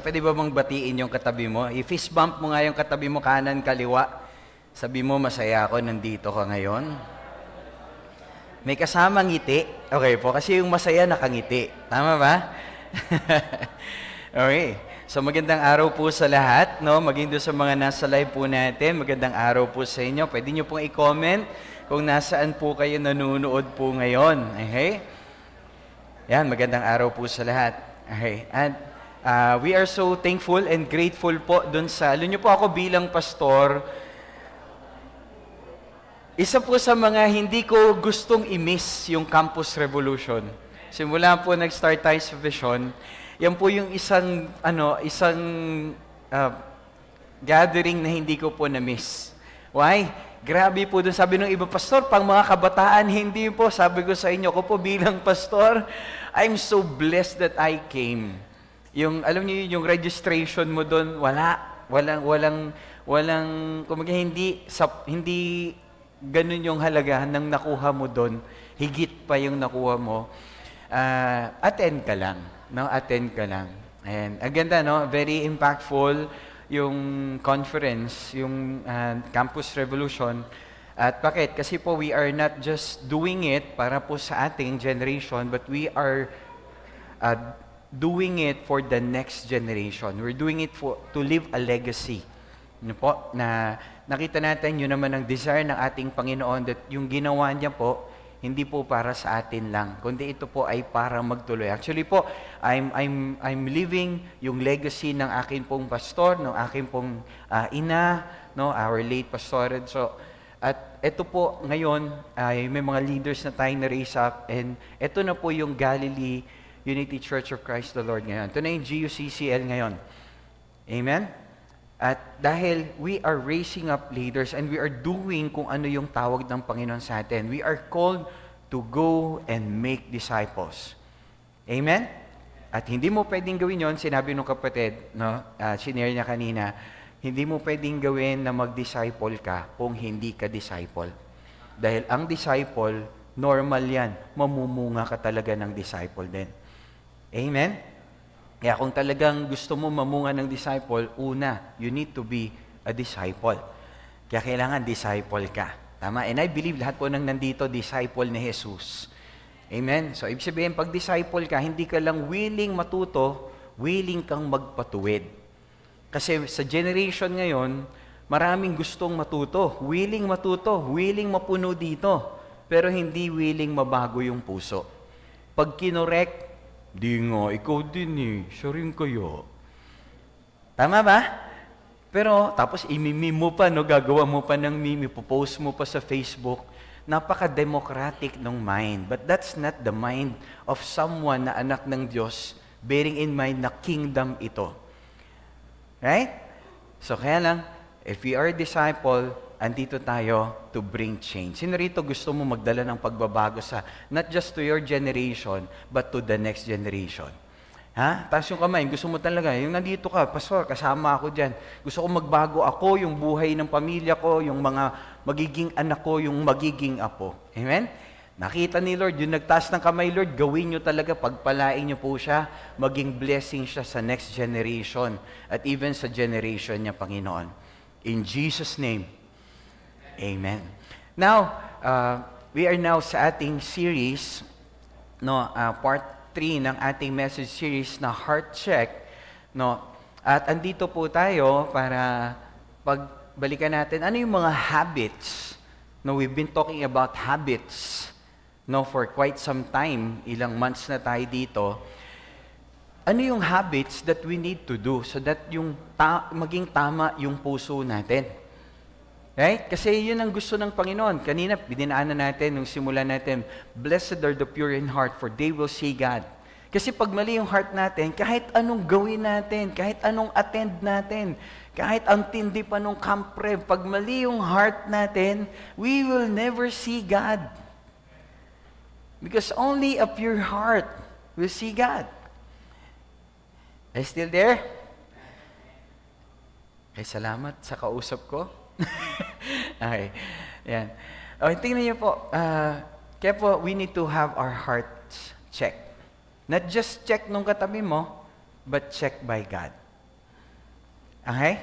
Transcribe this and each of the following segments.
pwede ba bang batiin yung katabi mo? I-fist bump mo nga yung katabi mo, kanan, kaliwa. Sabi mo, masaya ako, nandito ka ngayon. May kasama ngiti. Okay po, kasi yung masaya nakangiti. Tama ba? Okay. So magandang araw po sa lahat, no? Maging doon sa mga nasa live po natin, magandang araw po sa inyo. Pwede nyo pong i-comment kung nasaan po kayo nanonood po ngayon. Okay? Yan, magandang araw po sa lahat. Okay. And we are so thankful and grateful po doon sa, alam nyo po ako bilang pastor, isa po sa mga hindi ko gustong i-miss yung Campus Revolution. Simula po nag-start tayo sa Vision, yan po yung isang gathering na hindi ko po na-miss. Why? Grabe po doon. Sabi ng iba, pastor, pang mga kabataan, hindi po. Sabi ko sa inyo, ko po bilang pastor, I'm so blessed that I came. Yung, alam niyo, yung registration mo doon, walang, kumaga, hindi ganun yung halagahan ng nakuha mo doon. Higit pa yung nakuha mo. Attend ka lang. No? Attend ka lang. And, ang ganda, no? Very impactful yung conference, yung Campus Revolution. At bakit? Kasi po we are not just doing it para po sa ating generation, but we are doing it for the next generation. We're doing it to leave a legacy. Ano po? Na nakita natin, yun naman ang desire ng ating Panginoon that yung ginawa niya po, hindi po para sa atin lang, kundi ito po ay para magtuloy. Actually po, I'm living yung legacy ng akin pong pastor, ng akin pong ina, no, our late pastor. So, at ito po ngayon ay may mga leaders na tayong na-raise up, and ito na po yung Galilee Unity Church of Christ the Lord ngayon. Ito na yung GUCCL ngayon. Amen? At dahil we are raising up leaders and we are doing kung ano yung tawag ng Panginoon sa atin, we are called to go and make disciples. Amen? At hindi mo pwedeng gawin yon, sinabi ng kapatid, no, sinare niya kanina, hindi mo pwedeng gawin na mag-disciple ka kung hindi ka disciple. Dahil ang disciple, normal yan, mamumunga ka talaga ng disciple din. Amen? Kaya kung talagang gusto mo mamunga ng disciple, una, you need to be a disciple. Kaya kailangan disciple ka. Tama? And I believe lahat po nang nandito, disciple ni Jesus. Amen? So, ibig sabihin, pag disciple ka, hindi ka lang willing matuto, willing kang magpatuwid. Kasi sa generation ngayon, maraming gustong matuto, willing mapuno dito, pero hindi willing mabago yung puso. Pag kinorek, di nga, ikaw din eh. Siya rin kayo. Tama ba? Pero, tapos imimim mo pa, no? Gagawa mo pa ng meme, post mo pa sa Facebook. Napaka-democratic ng mind. But that's not the mind of someone na anak ng Diyos, bearing in mind na kingdom ito. Right? So, kaya lang, if we are a disciple, andito tayo to bring change. Sino rito gusto mo magdala ng pagbabago sa, not just to your generation, but to the next generation? Ha? Taas yung kamay, gusto mo talaga, yung nandito ka, pastor, kasama ako dyan. Gusto ko magbago ako, yung buhay ng pamilya ko, yung mga magiging anak ko, yung magiging apo. Amen? Nakita ni Lord, yung nagtaas ng kamay, Lord, gawin nyo talaga, pagpalain nyo po siya, maging blessing siya sa next generation, at even sa generation niya, Panginoon. In Jesus' name, Amen. Now, we are now sa ating series, no, part 3 ng ating message series na Heart Check, no. At andito po tayo para pagbalikan natin ano yung mga habits. No, we've been talking about habits, no, for quite some time, ilang months na tayo dito. Ano yung habits that we need to do so that yung maging tama yung puso natin? Right? Kasi yun ang gusto ng Panginoon. Kanina, bininaanan natin, nung simula natin, blessed are the pure in heart, for they will see God. Kasi pag mali yung heart natin, kahit anong gawin natin, kahit anong attend natin, kahit ang tindi pa nung camp rev, pag mali yung heart natin, we will never see God. Because only a pure heart will see God. Are you still there? Okay, salamat sa kausap ko. Okay. Yan. Okay, tingnan niyo po. Kaya po, we need to have our hearts checked. Not just check nung katabi mo, but check by God. Okay?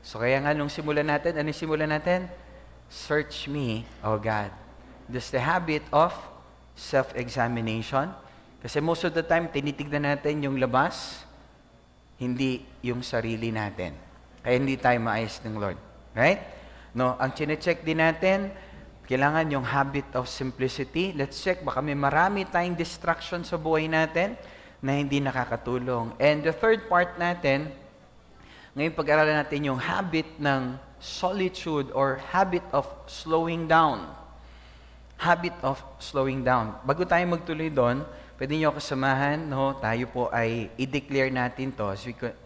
So kaya nga nung simulan natin, ano yung simulan natin? Search me, O God. Just the habit of self-examination. Kasi most of the time, tinitignan natin yung labas, hindi yung sarili natin. Kaya hindi tayo maayos ng Lord. Right? No, ang chine-check din natin, kailangan yung habit of simplicity. Let's check, baka may marami tayong distraction sa buhay natin na hindi nakakatulong. And the third part natin, ngayon pag-aralan natin yung habit ng solitude or habit of slowing down. Habit of slowing down. Bago tayo magtuloy doon, pwede niyo ako samahan, no? Tayo po ay i-declare natin to.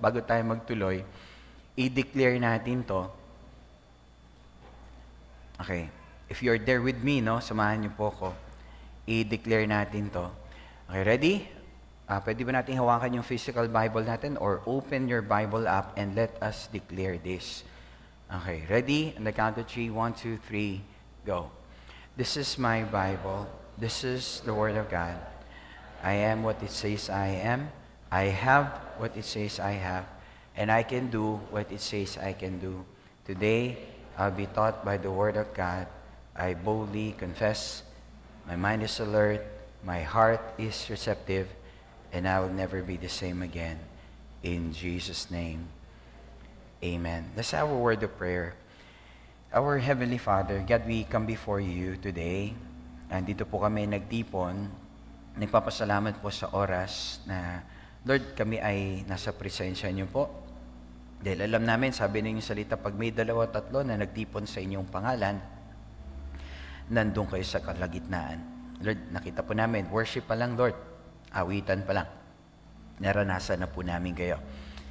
Bago tayo magtuloy, i-declare natin to. Okay. If you're there with me, no, samahan niyo po ako. I-declare natin to. Okay, ready? Pwede ba natin hawakan yung physical Bible natin or open your Bible app and let us declare this. Okay, ready? On the count of 3, 1, 2, 3, go. This is my Bible. This is the Word of God. I am what it says I am. I have what it says I have. And I can do what it says I can do. Today, I'll be taught by the Word of God. I boldly confess. My mind is alert. My heart is receptive. And I will never be the same again. In Jesus' name, amen. That's our word of prayer. Our Heavenly Father, God, we come before you today. Dito po kami nagtipon. Nagpapasalamat po sa oras na, Lord, kami ay nasa presensya niyo po. Dahil alam namin, sabi ninyong salita, pag may 2-3 na nagtipon sa inyong pangalan, nandun kayo sa kalagitnaan. Lord, nakita po namin, worship pa lang, Lord. Awitan pa lang. Naranasan na po namin kayo.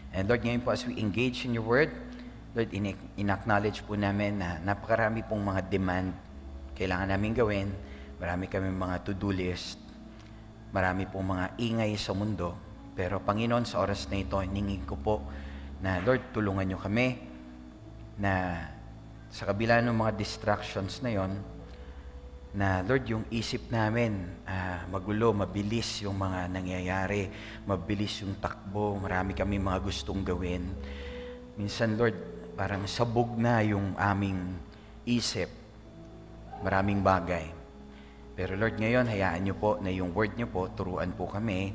And Lord, ngayon po as we engage in your word, Lord, in-acknowledge po namin na napakarami pong mga demand kailangan namin gawin. Marami kami mga to-do list. Marami pong mga ingay sa mundo. Pero Panginoon, sa oras na ito, hiningin ko po na Lord, tulungan nyo kami na sa kabila ng mga distractions na yon, na Lord, yung isip namin magulo, mabilis yung mga nangyayari, mabilis yung takbo, marami kami mga gustong gawin. Minsan, Lord, parang sabog na yung aming isip, maraming bagay. Pero Lord, ngayon, hayaan nyo po na yung word nyo po, turuan po kami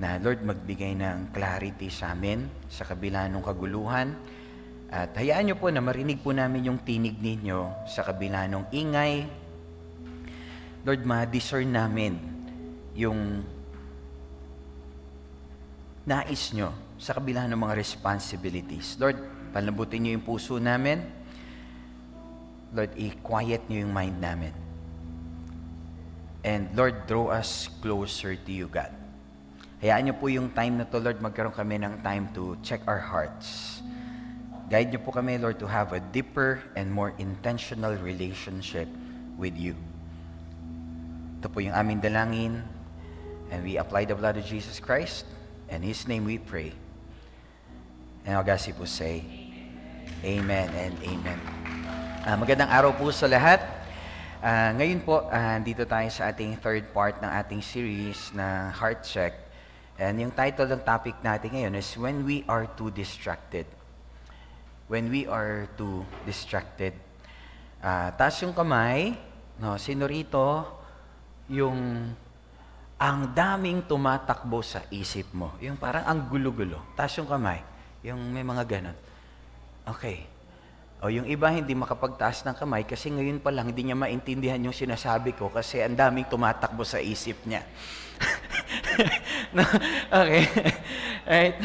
na Lord, magbigay ng clarity sa amin sa kabila ng kaguluhan. At hayaan nyo po na marinig po namin yung tinig ninyo sa kabila ng ingay. Lord, ma-discern namin yung nais nyo sa kabila ng mga responsibilities. Lord, palabutin nyo yung puso namin. Lord, i-quiet nyo yung mind namin. And Lord, draw us closer to you, God. Hayaan nyo po yung time na to, Lord, magkaroon kami ng time to check our hearts. Guide nyo po kami, Lord, to have a deeper and more intentional relationship with you. Ito po yung aming dalangin, and we apply the blood of Jesus Christ, and His name we pray. And all God's people say, Amen and Amen. Magandang araw po sa lahat. Ngayon po, dito tayo sa ating third part ng ating series na Heart Check. And yung title ng topic natin ngayon is When We Are Too Distracted. When we are too distracted. Taas yung kamay, no, sino rito, yung ang daming tumatakbo sa isip mo. Yung parang ang gulo-gulo. Taas yung kamay. Yung may mga ganon. Okay. O yung iba hindi makapagtaas ng kamay kasi ngayon pa lang hindi niya maintindihan yung sinasabi ko kasi ang daming tumatakbo sa isip niya. No? Okay. Right?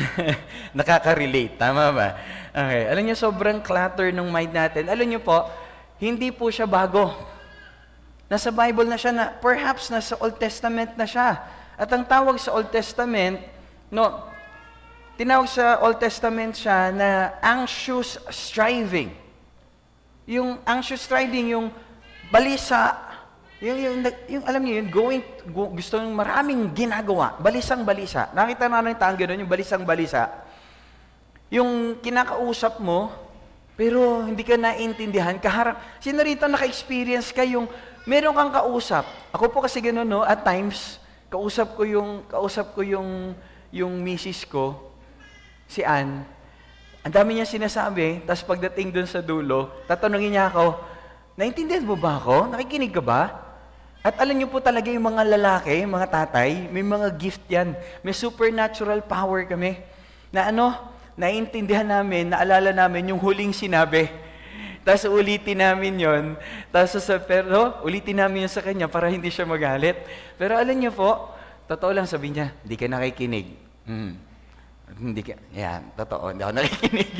Nakaka-relate. Tama ba? Okay. Alam niyo, sobrang clutter ng mind natin. Alam niyo po, hindi po siya bago. Nasa Bible na siya, na perhaps nasa Old Testament na siya. At ang tawag sa Old Testament, no, tinawag sa Old Testament siya na anxious striving. Yung anxious striving, yung balisa, yung alam niyo yun, gusto ng maraming ginagawa, balisang-balisa. Nakita na ng tangga doon, yung balisang-balisa. Yung kinakausap mo, pero hindi ka naintindihan, kaharap. Sino rito naka-experience ka yung meron kang kausap? Ako po kasi gano'n, no? At times, kausap ko yung misis ko, si Ann. Ang dami niya sinasabi, tapos pagdating dun sa dulo, tatanungin niya ako, naintindihan mo ba ako? Nakikinig ka ba? At alam niyo po talaga yung mga lalaki, mga tatay, may mga gift yan. May supernatural power kami. Na naiintindihan namin, naalala namin yung huling sinabi. Tapos ulitin namin yon. Pero ulitin namin yun sa kanya para hindi siya magalit. Pero alam niyo po, totoo lang sabi niya, hindi ka nakikinig. Hindi ka, yan, totoo, hindi ako nakikinig.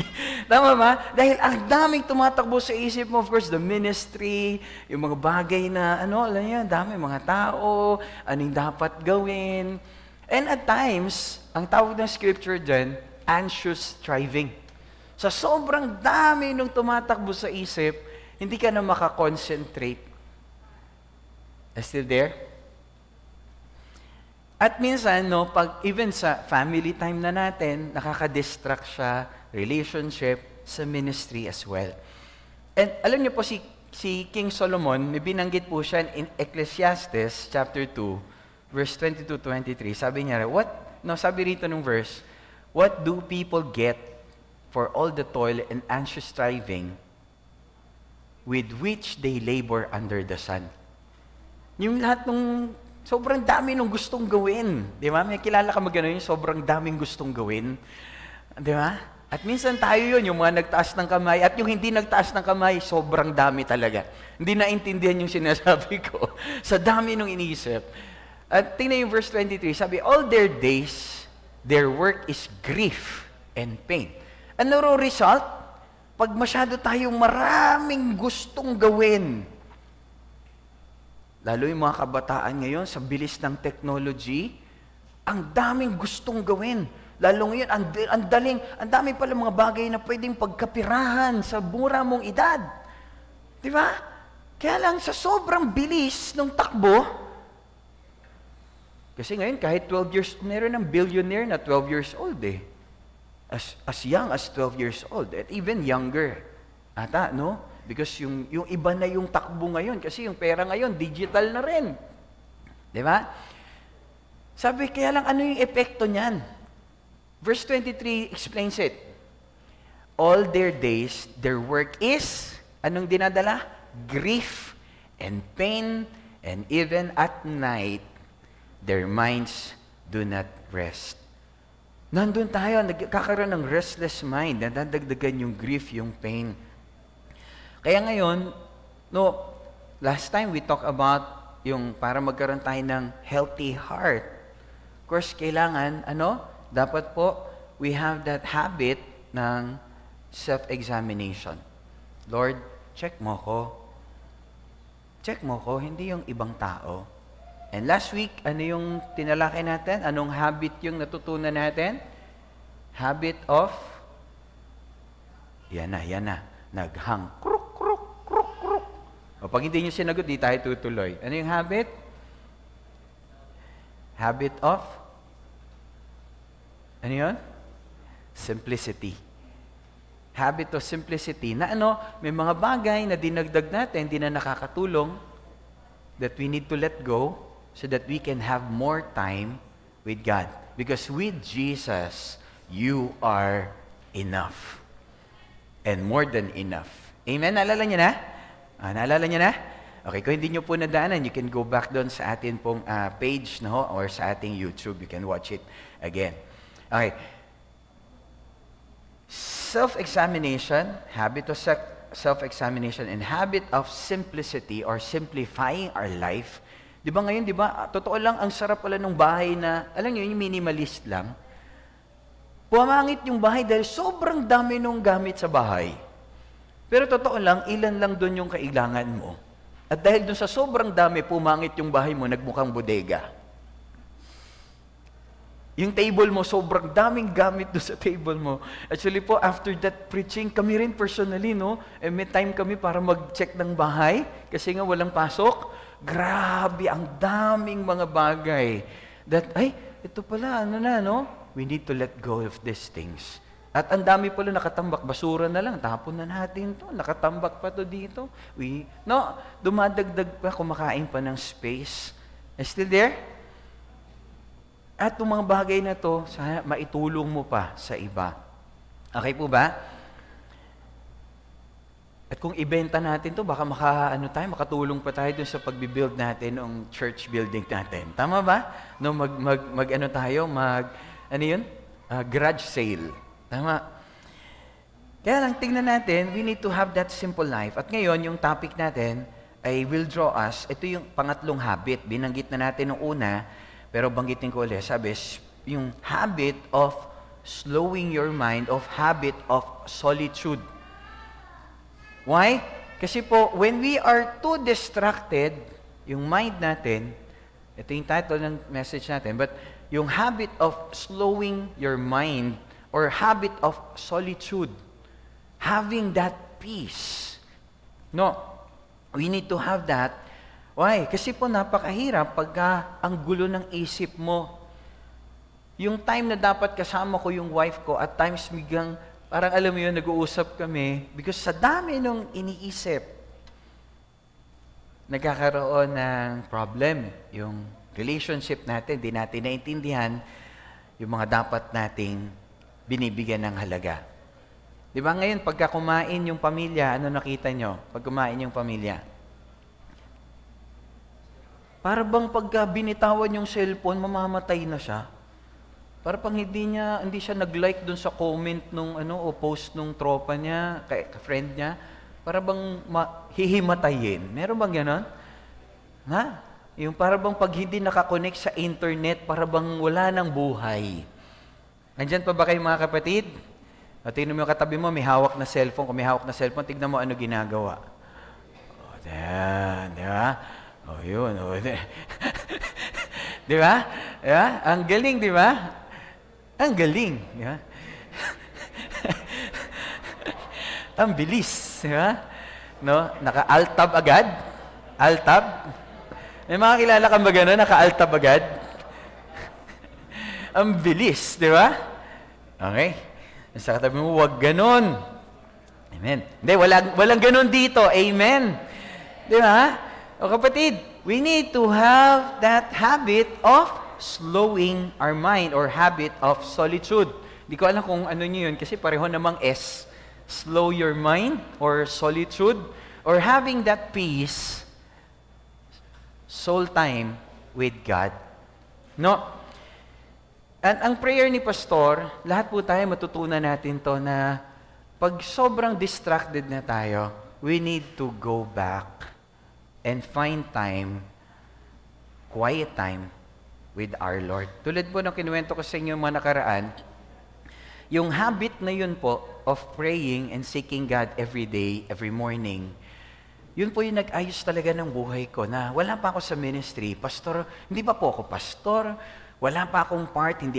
Tama ba? Dahil ang daming tumatakbo sa isip mo, of course, the ministry, yung mga bagay na, alam niyo, dami, mga tao, anong dapat gawin. And at times, ang tawag ng scripture dyan, anxious striving. Sa sobrang dami nung tumatakbo sa isip, hindi ka na makakonsentrate. Still there? At minsan, pag even sa family time na natin, nakaka-distract siya, relationship, sa ministry as well. And alam niyo po, si King Solomon, may binanggit po siya in Ecclesiastes chapter 2, verse 22-23. Sabi niya, sabi rito nung verse, what do people get for all the toil and anxious striving with which they labor under the sun? Yung lahat ng sobrang dami nung gustong gawin. Di ba? May kilala ka magano yung sobrang daming gustong gawin. Di ba? At minsan tayo yun, yung mga nagtaas ng kamay, at yung hindi nagtaas ng kamay, sobrang dami talaga. Hindi naintindihan yung sinasabi ko. Sa dami nung iniisip. At tingnan yung verse 23, sabi, all their days, their work is grief and pain. Ano result? Pag masyado tayong maraming gustong gawin, lalo yung mga kabataan ngayon, sa bilis ng technology, ang daming gustong gawin. Lalo ngayon, ang dami pala mga bagay na pwedeng pagkapirahan sa mura mong edad. Di ba? Kaya lang, sa sobrang bilis ng takbo, kasi ngayon, kahit 12 years, meron ng billionaire na 12 years old eh. As young as 12 years old, at even younger. Ata, no? Because yung iba na yung takbo ngayon, kasi yung pera ngayon, digital na rin. Di ba? Sabi, kaya lang, ano yung epekto niyan? Verse 23 explains it. All their days, their work is, anong dinadala? Grief and pain, and even at night, their minds do not rest. Nandun tayo, nagkakaroon ng restless mind, nadadagdagan yung grief, yung pain. Kaya ngayon, last time we talked about yung para magkaroon tayo ng healthy heart. Of course, kailangan, dapat po, we have that habit ng self-examination. Lord, check mo ko. Check mo ko, hindi yung ibang tao. And last week, ano yung tinalakay natin? Anong habit yung natutunan natin? Habit of, yan na, naghang, kruk. O pag hindi nyo sinagot, di tayo tutuloy. Ano yung habit? Habit of? Ano yun? Simplicity. Habit of simplicity. Na may mga bagay na dinagdag natin, di na nakakatulong, that we need to let go so that we can have more time with God. Because with Jesus, you are enough. And more than enough. Amen? Naalala niyo na? Naalala niyo na? Okay, kung hindi niyo po nadaanan, you can go back doon sa atin pong page, or sa ating YouTube. You can watch it again. Okay. Self-examination, habit of self-examination, and habit of simplicity or simplifying our life. Di ba ngayon, totoo lang, ang sarap pala ng bahay na, alam niyo, yung minimalist lang. Pumangit yung bahay dahil sobrang dami nung gamit sa bahay. Pero totoo lang, ilan lang doon yung kailangan mo. At dahil doon sa sobrang dami, pumangit yung bahay mo, nagmukhang bodega. Yung table mo, sobrang daming gamit doon sa table mo. Actually po, after that preaching, kami rin personally, may time kami para mag-check ng bahay, kasi nga walang pasok. Grabe, ang daming mga bagay. Ito pala, we need to let go of these things. At ang dami pala nakatambak, basura na lang, tapon na natin to, nakatambak pa to dito. Dumadagdag pa, kumakain pa ng space. Still there? At yung mga bagay na to, sana maitulong mo pa sa iba. Okay po ba? At kung ibenta natin to, baka makatulong pa tayo dun sa pagbibuild natin ng church building natin. Tama ba? No, ano yun? Garage sale. Tama. Kaya lang, tingnan natin, we need to have that simple life. At ngayon, yung topic natin ay will draw us. Ito yung pangatlong habit. Binanggit na natin nung una, pero banggitin ko ulit. Sabi, yung habit of slowing your mind, of habit of solitude. Why? Kasi po, when we are too distracted, yung mind natin, ito yung title ng message natin, but yung habit of slowing your mind or habit of solitude, having that peace. No, we need to have that. Why? Kasi po napakahirap pagka ang gulo ng isip mo. Yung time na dapat kasama ko yung wife ko, at times biglang parang alam mo yun, nag-uusap kami because sa dami nung iniisip, nagkakaroon ng problem. Yung relationship natin, di natin naintindihan yung mga dapat nating binibigyan ng halaga. Di ba ngayon, pagka kumain yung pamilya, ano nakita nyo? Pag kumain yung pamilya? Para bang pagka binitawan yung cellphone, mamamatay na siya? Para pang hindi siya nag-like dun sa comment nung o post nung tropa niya, friend niya, para bang hihimatayin. Meron bang gano'n? Ha? Yung para bang pag hindi nakakonect sa internet, para bang wala ng buhay. Nandyan pa ba kayo mga kapatid? O, tingnan mo yung katabi mo, may hawak na cellphone. Kung may hawak na cellphone, tignan mo ano ginagawa. O, yan, di ba? O, yun. O, di ba? Diba? Ang galing, di ba? Ang galing, di ba? Ang bilis, di ba? No? Naka-alt-tab agad? Alt-tab? May mga kilala kang ba gano'n? Naka-alt-tab agad? Ang bilis, di ba? Okay. Sa katabi mo, huwag gano'n. Amen. Hindi, walang gano'n dito. Amen. Di ba? O kapatid, we need to have that habit of slowing our mind or habit of solitude. Di ko alam kung ano nyo yun kasi pareho namang S. Slow your mind or solitude or having that peace, soul time with God. No? Ang prayer ni Pastor, lahat po tayo matutunan natin to na pag sobrang distracted na tayo, we need to go back and find time, quiet time, with our Lord. Tulad po ng kinuwento ko sa inyo mga nakaraan, yung habit na yun po of praying and seeking God every day, every morning, yun po yung nag-ayos talaga ng buhay ko na wala pa ako sa ministry. Pastor, hindi pa po ako pastor, wala pa akong part, hindi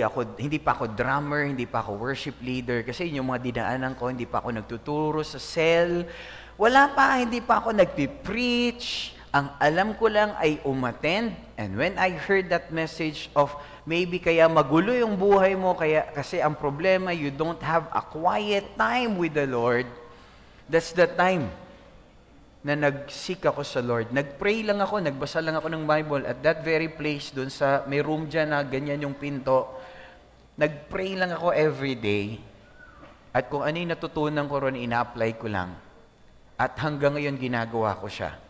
pa ako drummer, hindi pa ako worship leader, kasi yung mga dinaanan ko, hindi pa ako nagtuturo sa cell, hindi pa ako nagpipreach. Ang alam ko lang ay umattend, and when I heard that message of maybe kaya magulo yung buhay mo, kasi ang problema, you don't have a quiet time with the Lord, that's the time na nag-seek ako sa Lord. Nag-pray lang ako, nagbasa lang ako ng Bible at that very place, dun sa may room dyan na ganyan yung pinto, nag-pray lang ako every day, at kung ano yung natutunan ko ron, ina-apply ko lang. At hanggang ngayon, ginagawa ko siya.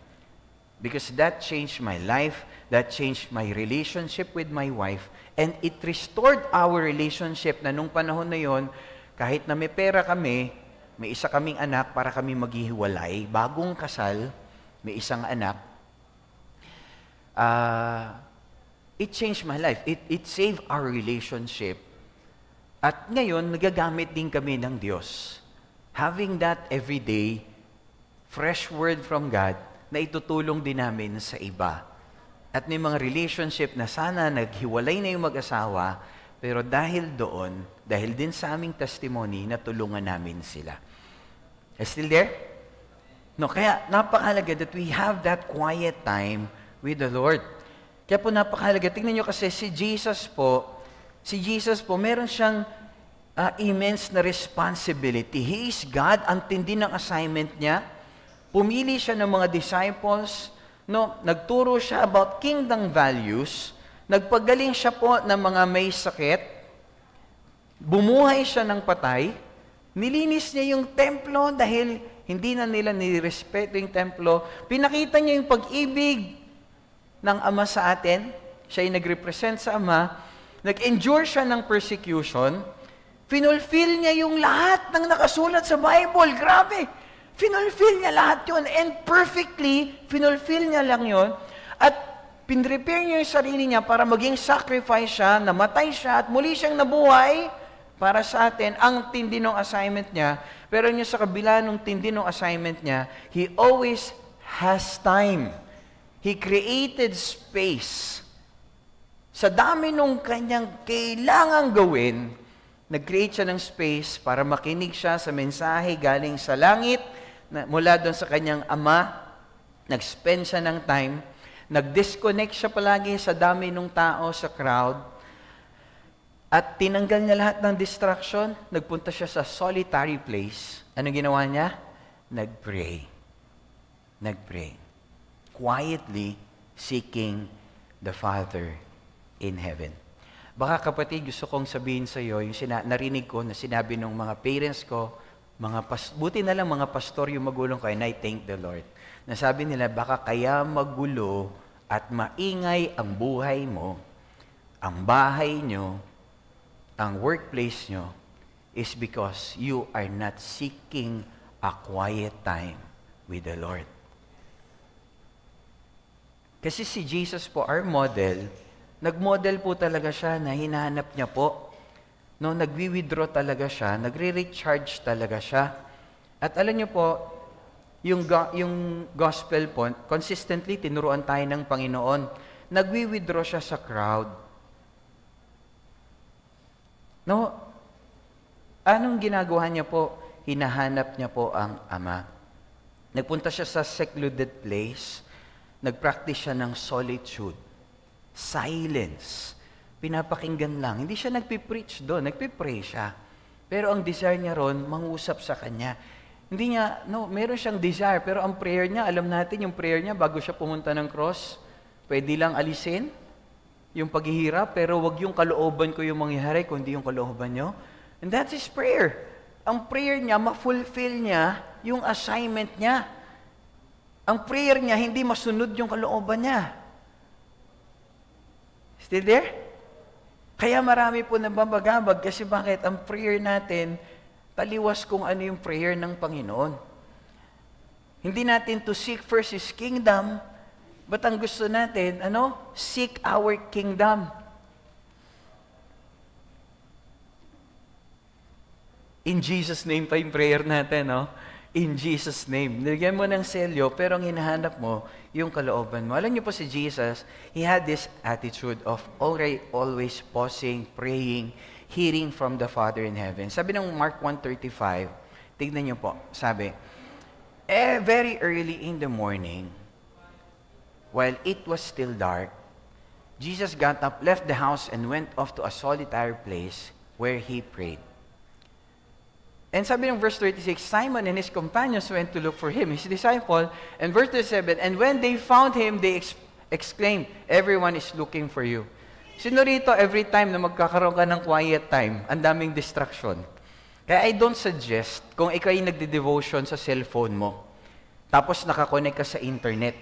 Because that changed my life, that changed my relationship with my wife, and it restored our relationship na nung panahon na yon, kahit na may pera kami, may isa kaming anak para kami maghihiwalay, bagong kasal, may isang anak, it changed my life. It saved our relationship. At ngayon, nagagamit din kami ng Diyos. Having that every day, fresh word from God, na itutulong din namin sa iba. At may mga relationship na sana naghiwalay na yung mag-asawa, pero dahil doon, dahil din sa aming testimony, natulungan namin sila. Still there? No, kaya napakahalaga that we have that quiet time with the Lord. Kaya po napakahalaga. Tingnan nyo kasi si Jesus po, meron siyang immense na responsibility. He is God, ang tindi ng assignment niya. Pumili siya ng mga disciples, nagturo siya about kingdom values, nagpagaling siya po ng mga may sakit, bumuhay siya ng patay, Nilinis niya yung templo dahil hindi na nila nirespeto yung templo. Pinakita niya yung pag-ibig ng Ama sa atin. Siya ay nag-represent sa Ama. Nag-endure siya ng persecution. Finulfill niya yung lahat ng nakasulat sa Bible. Grabe! Finulfill niya lahat yun. And perfectly, finulfill niya lang yun. At pinrepare niya yung sarili niya para maging sacrifice siya, namatay siya, at muli siyang nabuhay para sa atin. Ang tindi ng assignment niya, pero niya sa kabila ng tindi ng assignment niya, He always has time. He created space. Sa dami nung kanyang kailangang gawin, nag-create siya ng space para makinig siya sa mensahe galing sa langit, mula doon sa kanyang Ama. Nag-spend siya ng time. Nag-disconnect siya palagi sa dami ng tao sa crowd. At tinanggal niya lahat ng distraction. Nagpunta siya sa solitary place. Ano ginawa niya? Nag-pray. Nag-pray. Quietly seeking the Father in heaven. Baka kapatid, gusto kong sabihin sa iyo, yung narinig ko na sinabi ng mga parents ko, buti na lang mga pastor yung magulong ko, and I thank the Lord. Nasabi nila, baka kaya magulo at maingay ang buhay mo, ang bahay nyo, ang workplace nyo, is because you are not seeking a quiet time with the Lord. Kasi si Jesus po, our model, nag-model po talaga siya na hinahanap niya po. No, nagwi-withdraw talaga siya, nagre-recharge talaga siya. At alam niyo po, yung gospel po, consistently tinuruan tayo ng Panginoon. Nagwi-withdraw siya sa crowd. No, anong ginagawa niya po? Hinahanap niya po ang Ama. Nagpunta siya sa secluded place, nagpractice siya ng solitude, silence, pinapakinggan lang. Hindi siya nagpipreach doon, nagpipray siya. Pero ang desire niya ron, mangusap sa Kanya. Hindi niya, meron siyang desire, pero ang prayer niya, alam natin yung prayer niya bago siya pumunta ng cross, pwede lang alisin yung paghihirap, pero wag yung kalooban ko yung mangyayari, kundi yung kalooban niyo. And that's his prayer. Ang prayer niya, ma-fulfill niya yung assignment niya. Ang prayer niya, hindi masunod yung kalooban niya. Still there? Kaya marami po nababagabag kasi bakit? Ang prayer natin, taliwas kung ano yung prayer ng Panginoon. Hindi natin to seek first His kingdom, but ang gusto natin, seek our kingdom. In Jesus' name pa yung prayer natin, In Jesus' name. Nilagyan mo ng selyo, pero ang hinahanap mo, yung kalooban mo. Alam niyo po si Jesus, He had this attitude of always pausing, praying, hearing from the Father in heaven. Sabi ng Mark 1:35, tignan niyo po, sabi, very early in the morning, while it was still dark, Jesus got up, left the house, and went off to a solitary place where He prayed. And sabi ng verse 36, Simon and his companions went to look for Him, His disciple. And verse 37, and when they found Him, they exclaimed, everyone is looking for you. Sino rito, every time na magkakaroon ka ng quiet time, ang daming distraction. Kaya I don't suggest, kung ikaw ay nagde-devotion sa cellphone mo, tapos nakakonect ka sa internet.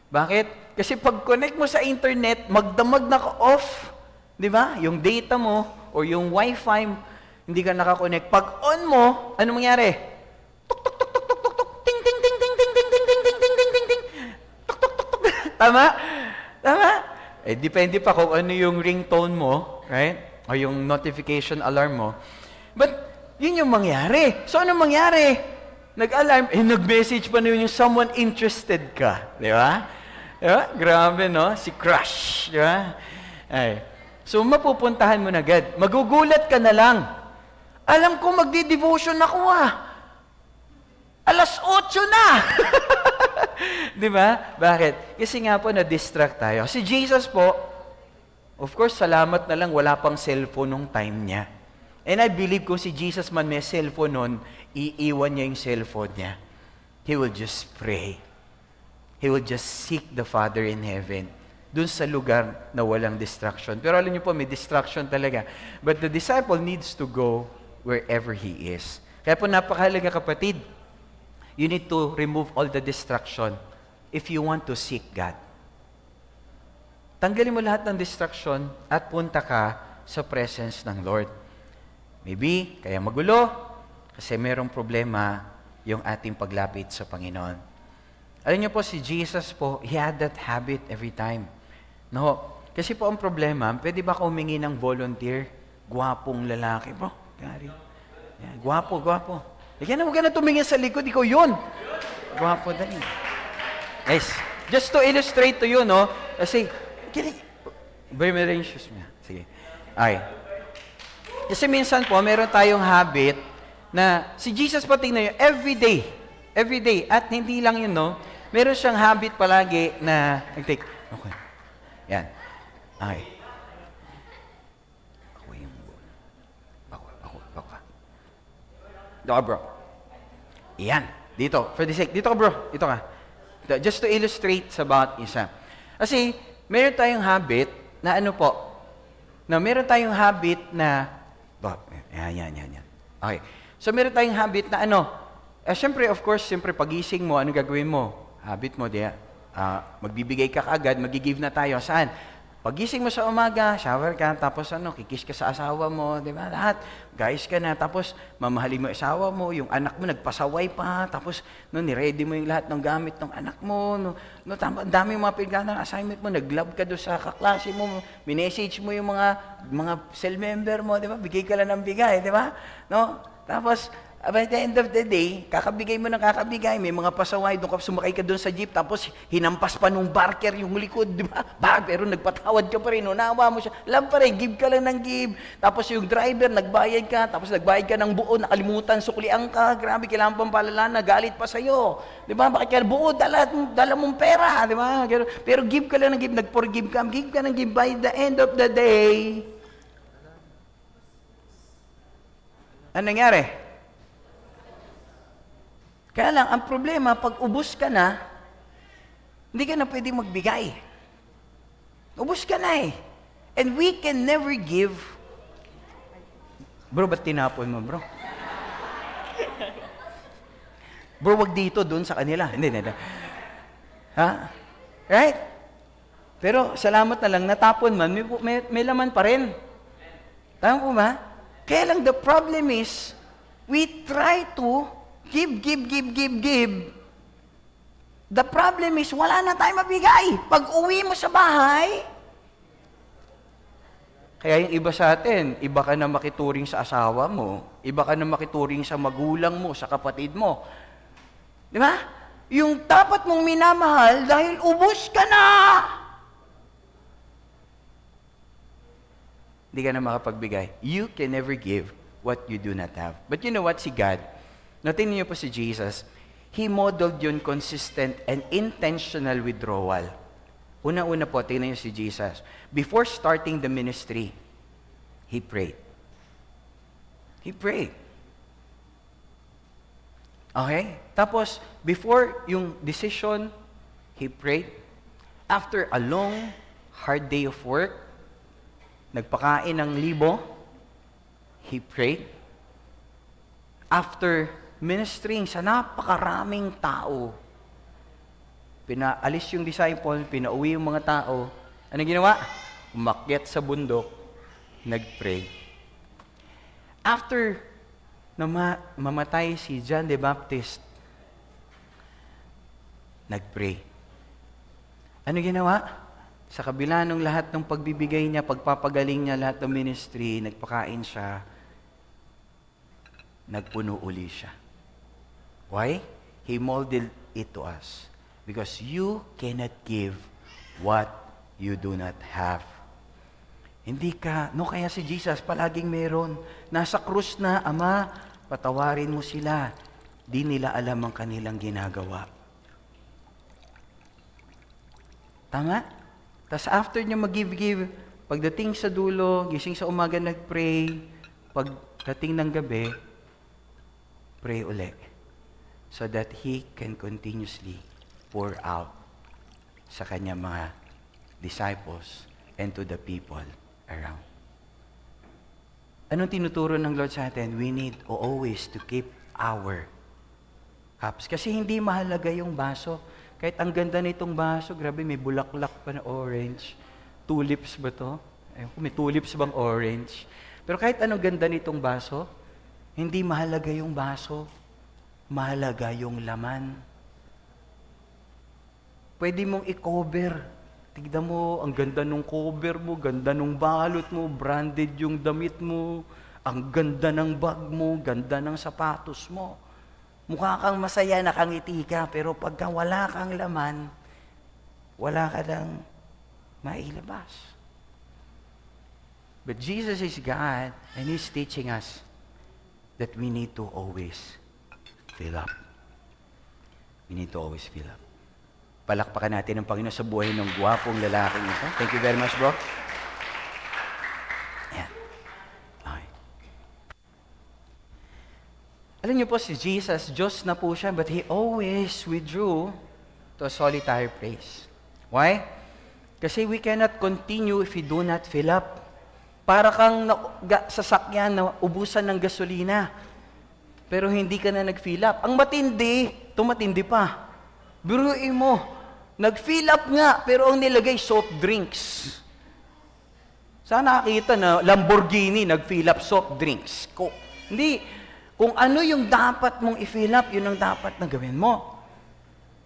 Bakit? Kasi pag connect mo sa internet, magdamag na ka off. Di ba? Yung data mo, or yung wifi, hindi ka nakakonect. Pag on mo, ano mangyari? Tuk tuk tuk tuk tuk tuk tuk, ting ting ting ting ting ting ting ting ting ting ting ting ting, tuk tuk tuk tuk. Tama? Tama? Depende pa kung ano yung ringtone mo, right? O yung notification alarm mo. But yun yung mangyari. So ano mangyari? Nag-alarm, nag-message pa na yung someone interested ka, di ba? Diba? Grabe, no? Si crush, di ba? So mapupuntahan mo na agad. Magugulat ka na lang. Alam ko magdi-devotion ako Alas 8 na! Di ba? Bakit? Kasi nga po na-distract tayo. Si Jesus po, of course, salamat na lang, wala pang cellphone nung time niya. And I believe kung si Jesus man may cellphone nun, iiwan niya yung cellphone niya. He will just pray. He will just seek the Father in heaven. Dun sa lugar na walang distraction. Pero alam niyo po, may distraction talaga. But the disciple needs to go wherever he is. Kaya po napakahalaga kapatid, you need to remove all the distraction if you want to seek God. Tanggalin mo lahat ng distraction at punta ka sa presence ng Lord. Maybe, kaya magulo, kasi mayroong problema yung ating paglapit sa Panginoon. Alam niyo po, si Jesus po, he had that habit every time. No, kasi po ang problema, pwede ba ka humingi ng volunteer? Gwapong lalaki, bro. Gary. Yan, gwapo. Yan, huwag ka na tumingin sa likod, ikaw yun. Gwapo, dali. Yes. Just to illustrate to you, no? Kasi, shoes mo. Sige. Okay. Kasi minsan po, meron tayong habit na si Jesus pa tingnan nyo, every day, at hindi lang yun, no? Meron siyang habit palagi na nag-take. Okay. Yan. Okay. Ako yung Ako. Dito ka, bro. Yan. Dito. For the sake. Dito ka, bro. Dito ka. Just to illustrate sa bawat isa. Kasi, meron tayong habit na ano po, na meron tayong habit na, yan. Okay. So, meron tayong habit na ano, siyempre, of course, pagising mo, ano gagawin mo? Habit mo, magbibigay ka kaagad, mag-give na tayo. Saan? Pagising mo sa umaga, shower ka, tapos kikis ka sa asawa mo, di ba? Lahat, guys ka na, tapos mamahalin mo asawa mo, yung anak mo nagpasaway pa, tapos niready mo yung lahat ng gamit ng anak mo, ang dami mga pinagana ng assignment mo, nag-love ka doon sa kaklase mo, minessage mo yung mga cell member mo, di ba? Bigay ka lang ng bigay, di ba? No? Tapos, by the end of the day, kakabigay mo ng kakabigay, may mga pasaway, doon ka sumakay ka doon sa jeep, tapos hinampas pa nung barker yung likod, di ba? Pero nagpatawad ka pa rin, unawa mo siya, love pa rin, give ka lang ng give. Tapos yung driver, nagbayad ka, tapos nagbayad ka ng buo, nakalimutan, suklian ka, grabe, kailangan pang palalaan, galit pa sa'yo. Di ba? Bakit ka buo, dala mong pera, di ba? Pero give ka lang ng give, nag-forgive ka, give ka ng give, by the end of the day, ano nangyari? Kaya lang, ang problema, pag ubos ka na, hindi ka na pwedeng magbigay. Ubos ka na eh. And we can never give. Bro, ba't tinapon mo, bro? Bro, wag dito, doon sa kanila. Hindi. Ha? Right? Pero, salamat na lang, natapon man, may laman pa rin. Tama po ba? Kaya lang, the problem is, we try to give. The problem is, wala na tayo mabigay. Pag uwi mo sa bahay, kaya yung iba sa atin, iba ka na makituring sa asawa mo, iba ka na makituring sa magulang mo, sa kapatid mo. Di ba? Yung dapat mong minamahal dahil ubos ka na. Hindi ka na makapagbigay. You can never give what you do not have. But you know what? Si God, natin niyo po si Jesus, He modeled yun consistent and intentional withdrawal. Una-una po, tingnan niyo si Jesus. Before starting the ministry, He prayed. He prayed. Okay? Tapos, before yung decision, He prayed. After a long, hard day of work, nagpakain ng libo, He prayed. After ministering sa napakaraming tao, pinaalis yung disciple, pinauwi yung mga tao, ano ginawa? Umakyat sa bundok, nagpray. After mamatay si John the Baptist, nagpray. Ano ginawa? Sa kabila ng lahat ng pagbibigay niya, pagpapagaling niya lahat ng ministry, nagpakain siya, nagpuno uli siya. Why? He molded it to us. Because you cannot give what you do not have. Hindi ka, kaya si Jesus palaging meron. Nasa krus na, Ama, patawarin mo sila. Di nila alam ang kanilang ginagawa. Tama? Tapos after niya mag-give, pagdating sa dulo, gising sa umaga nag-pray, pagdating ng gabi, pray ulit. So that He can continuously pour out sa kanya mga disciples and to the people around. Anong tinuturo ng Lord sa atin? We need always to keep our cups. Kasi hindi mahalaga yung baso. Kahit ang ganda nitong baso, grabe, may bulaklak pa na orange. Tulips ba to? May tulips bang orange? Pero kahit anong ganda nitong baso, hindi mahalaga yung baso. Mahalaga yung laman. Pwede mong i-cover. Tignan mo, ang ganda nung cover mo, ganda nung balot mo, branded yung damit mo, ang ganda ng bag mo, ganda ng sapatos mo. Mukha kang masaya, nakangiti ka, pero pagka wala kang laman, wala ka nang mailabas. But Jesus is God, and He's teaching us that we need to always fill up. We need to always fill up. Palakpakan natin ang Panginoon sa buhay ng gwapong lalaking ito. Thank you very much, bro. Yeah. Okay. Alam niyo po, si Jesus, Diyos na po siya, but He always withdrew to a solitary place. Why? Kasi we cannot continue if we do not fill up. Para kang sasakyan na ubusan ng gasolina, pero hindi ka na nag-fill up. Ang matindi, tumatindi pa. Biruin mo, nag-fill up nga, pero ang nilagay, soft drinks. Sana nakita na Lamborghini, nag-fill up soft drinks. Hindi. Kung ano yung dapat mong i-fill up, yun ang dapat na gawin mo.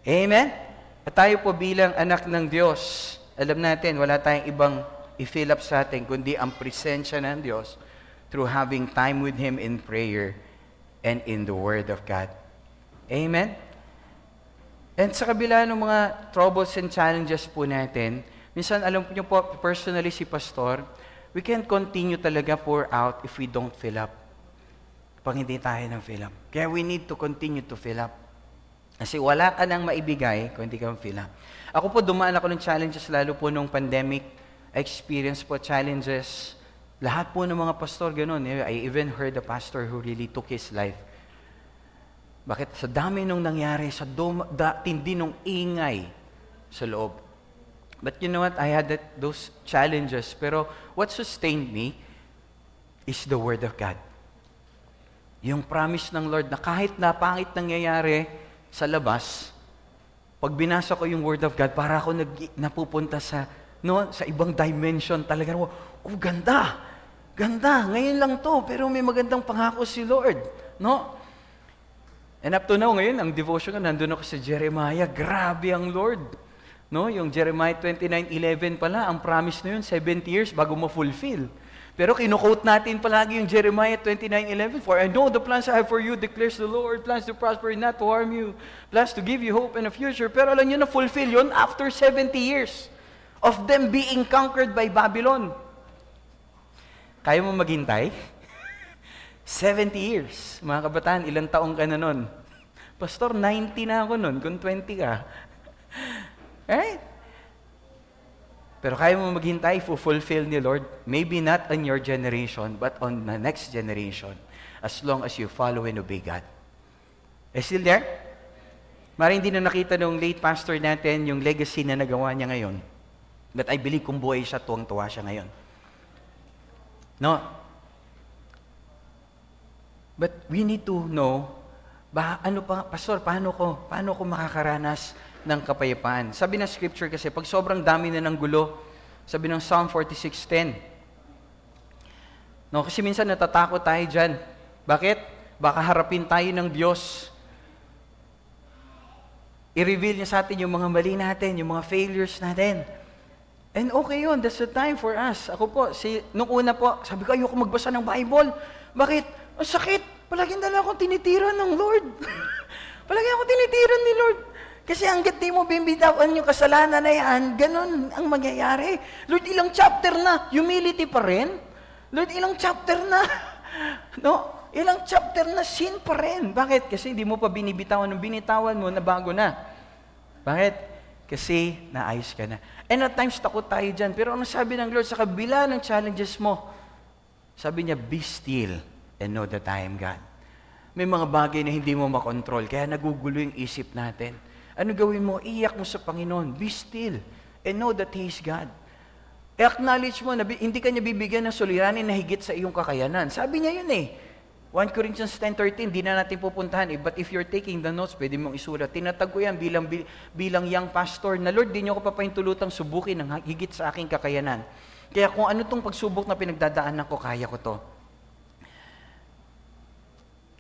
Amen? At tayo po bilang anak ng Diyos, alam natin, wala tayong ibang i-fill up sa atin, kundi ang presensya ng Diyos through having time with Him in prayer and in the Word of God. Amen? And sa kabila ng mga troubles and challenges po natin, minsan alam niyo po, personally si Pastor, we can't continue talaga pour out if we don't fill up. Pag hindi tayo ng fill up. Kaya we need to continue to fill up. Kasi wala ka nang maibigay kung hindi ka fill up. Ako po, dumaan ako ng challenges lalo po nung pandemic. Experience po challenges. Lahat po ng mga pastor, ganun. I even heard a pastor who really took his life. Bakit? Sa dami nung nangyari, sa tindi nung ingay sa loob. But you know what? I had those challenges. Pero what sustained me is the Word of God. Yung promise ng Lord na kahit napangit nangyayari sa labas, pag binasa ko yung Word of God, para ako napupunta sa ibang dimension talaga. Oh, ganda! Ganda! Ngayon lang to, pero may magandang pangako si Lord. No? And up to now, ngayon, ang devotion ko, nandun ako sa Jeremiah. Grabe ang Lord. No? Yung Jeremiah 29:11 pala, ang promise na yun, 70 years bago ma-fulfill. Pero kinukote natin palagi yung Jeremiah 29:11, "For I know the plans I have for you, declares the Lord, plans to prosper and not to harm you, plans to give you hope and a future." Pero alam nyo na fulfill yun after 70 years of them being conquered by Babylon. Kaya mo maghintay? 70 years. Mga kabataan, ilang taong ka na nun? Pastor, 90 na ako nun, kung 20 ka. Right? Pero kaya mo maghintay, fulfill ni Lord, maybe not on your generation, but on the next generation, as long as you follow and obey God. Still there? Maring hindi na nakita nung late pastor natin yung legacy na nagawa niya ngayon. But I believe kung buhay siya, tuwang-tuwa siya ngayon. No? But we need to know, Pastor, paano ko makakaranas ng kapayapaan? Sabi ng scripture kasi, pag sobrang dami na ng gulo, sabi ng Psalm 46:10. No, kasi minsan natatakot tayo dyan. Bakit? Baka harapin tayo ng Diyos. I-reveal niya sa atin yung mga mali natin, yung mga failures natin. And okay yun, that's the time for us. Ako po, nung una po, sabi ko, ayoko magbasa ng Bible. Bakit? Ang sakit. Palagi na lang akong tinitira ng Lord. Palagi akong tinitira ni Lord. Kasi hanggat di mo bimbitawan yung kasalanan na yan, ganun ang mangyayari. Lord, ilang chapter na? Humility pa rin? Lord, ilang chapter na? No? Ilang chapter na sin pa rin. Bakit? Kasi hindi mo pa binibitawan. Nung binitawan mo, nabago na. Bakit? Kasi naayos ka na. And at times, takot tayo dyan. Pero ano sabi ng Lord, sa kabila ng challenges mo, sabi niya, be still and know that I am God. May mga bagay na hindi mo makontrol, kaya nagugulo yung isip natin. Ano gawin mo? Iyak mo sa Panginoon. Be still and know that He is God. I-acknowledge mo na hindi ka niya bibigyan ng suliranin na higit sa iyong kakayanan. Sabi niya yun eh. 1 Corinthians 10:13, di na natin pupuntahan eh. But if you're taking the notes, pwede mong isulat. Tinatag ko yan bilang young pastor na, Lord, di niyo ako papahintulutang subukin ng higit sa aking kakayanan. Kaya kung ano tong pagsubok na pinagdadaanan ko, kaya ko to.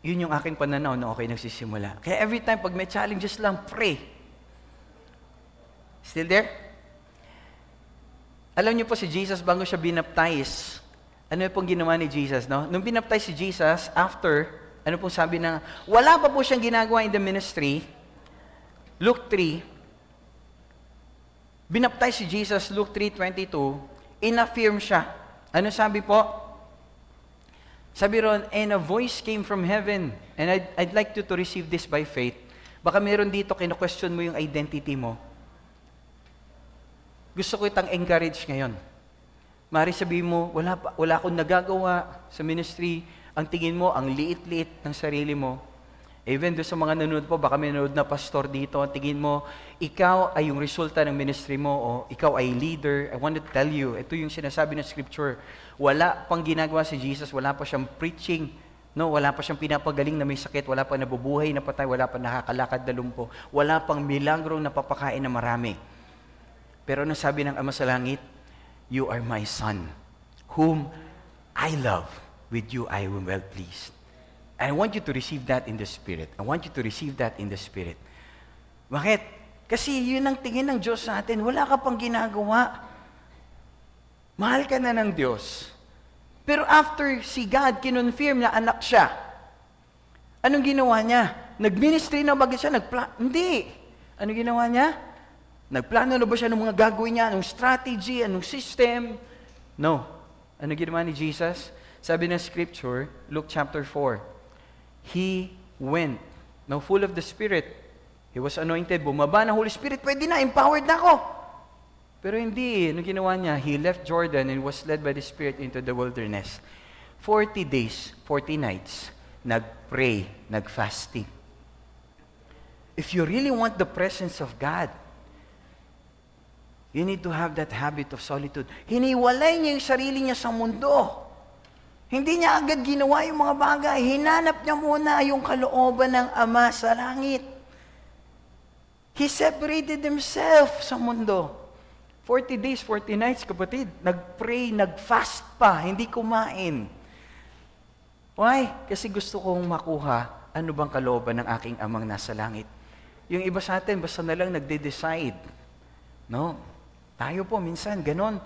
Yun yung aking pananaw na okay nagsisimula. Kaya every time, pag may challenges lang, pray. Still there? Alam niyo po si Jesus, bago siya binaptize, ano pong ginawa ni Jesus, no? Nung binaptize si Jesus, after, ano pong sabi na, wala pa po siyang ginagawa in the ministry, Luke 3, binaptize si Jesus, Luke 3:22, in-affirm siya. Ano sabi po? Sabi ron, and a voice came from heaven, and I'd like you to receive this by faith. Baka meron dito, kino-question mo yung identity mo. Gusto ko itang encourage ngayon. Mari sabihin mo, wala akong nagagawa sa ministry. Ang tingin mo, ang liit-liit ng sarili mo. Even doon sa mga nanonood po, baka may nanonood na pastor dito, ang tingin mo, ikaw ay yung resulta ng ministry mo o ikaw ay leader. I want to tell you, ito yung sinasabi ng scripture. Wala pang ginagawa si Jesus, wala pa siyang preaching, no? Wala pa siyang pinapagaling na may sakit, wala pa nabubuhay na patay, wala pa nakakalakad na lumpo, wala pang milagrong napapakain na marami. Pero ano sabi ng Ama sa Langit? You are my son, whom I love. With you I am well pleased. I want you to receive that in the Spirit. I want you to receive that in the Spirit. Bakit? Kasi yun ang tingin ng Diyos sa atin. Wala ka pang ginagawa. Mahal ka na ng Diyos. Pero after si God kinonfirm na anak siya, anong ginawa niya? Nag-ministry na ba siya? Hindi. Anong ginawa niya? Nagplano na ba siya ng mga gagawin niya? Anong strategy? Anong system? No. Ano ginawa ni Jesus? Sabi ng scripture, Luke chapter 4, He went, now full of the Spirit. He was anointed, bumaba ng Holy Spirit, pwede na, empowered na ako. Pero hindi, ano ginawa niya? He left Jordan and was led by the Spirit into the wilderness. 40 days, 40 nights, nag-pray, nag-fasting. If you really want the presence of God, you need to have that habit of solitude. Hiniwalay niya yung sarili niya sa mundo. Hindi niya agad ginawa yung mga bagay. Hinanap niya muna yung kalooban ng Ama sa langit. He separated himself sa mundo. 40 days, 40 nights, kapatid. Nag-pray, nag-fast pa, hindi kumain. Why? Kasi gusto kong makuha ano bang kalooban ng aking Amang nasa langit. Yung iba sa atin, basta na lang nagde-decide. No? Tayo po, minsan, ganon.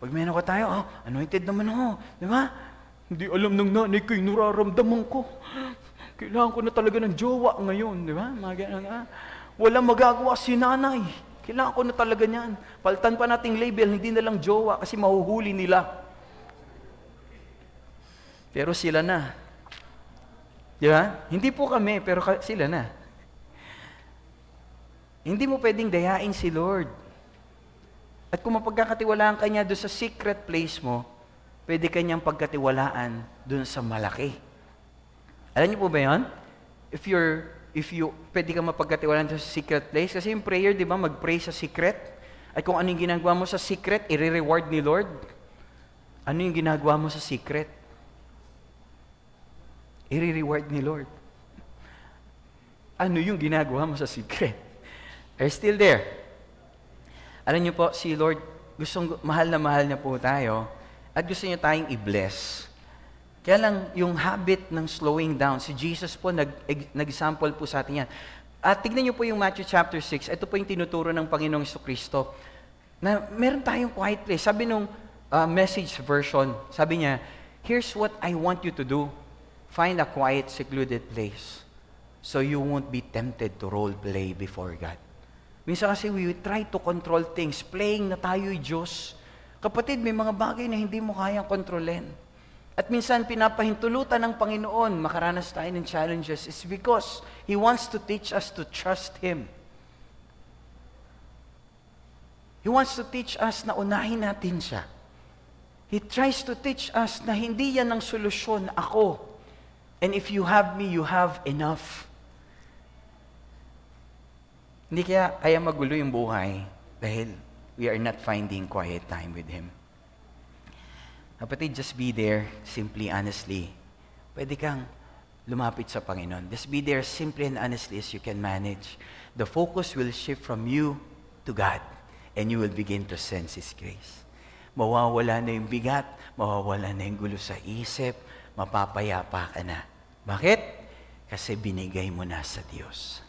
Pag may nakuha tayo, anointed naman ako. Di ba? Hindi alam ng nanay ko yung nararamdaman ko. Kailangan ko na talaga ng jowa ngayon. Di ba? Walang magagawa si nanay. Kailangan ko na talaga niyan. Paltan pa nating label, hindi na lang jowa kasi mahuhuli nila. Pero sila na. Di ba? Hindi po kami, pero sila na. Hindi mo pwedeng dayain si Lord. At kung mapagkakatiwalaan ka niya doon sa secret place mo, pwede ka niyang pagkatiwalaan doon sa malaki. Alam niyo po ba yun? If you pwede ka mapagkatiwalaan doon sa secret place, kasi yung prayer, di ba, mag-pray sa secret, at kung ano yung ginagawa mo sa secret, i-reward ni Lord. Ano yung ginagawa mo sa secret? I-reward ni Lord. Ano yung ginagawa mo sa secret? Are you still there? Alam niyo po, si Lord, mahal na mahal niya po tayo, at gusto niya tayong i-bless. Kaya lang, yung habit ng slowing down, si Jesus po, nag-example po sa atin yan. At tignan niyo po yung Matthew chapter 6, ito po yung tinuturo ng Panginoong Jesucristo, na meron tayong quiet place. Sabi nung message version, sabi niya, here's what I want you to do. Find a quiet, secluded place so you won't be tempted to role play before God. Minsan kasi we try to control things, playing na tayo'y Diyos. Kapatid, may mga bagay na hindi mo kayang kontrolin. At minsan pinapahintulutan ng Panginoon, makaranas tayo ng challenges, is because He wants to teach us to trust Him. He wants to teach us na unahin natin siya. He tries to teach us na hindi yan ang solusyon, ako. And if you have me, you have enough. Hindi kaya magulo yung buhay dahil we are not finding quiet time with Him. Kapatid, just be there, simply, honestly. Pwede kang lumapit sa Panginoon. Just be there simply and honestly as you can manage. The focus will shift from you to God, and you will begin to sense His grace. Mawawala na yung bigat, mawawala na yung gulo sa isip, mapapayapa ka na. Bakit? Kasi binigay mo na sa Diyos.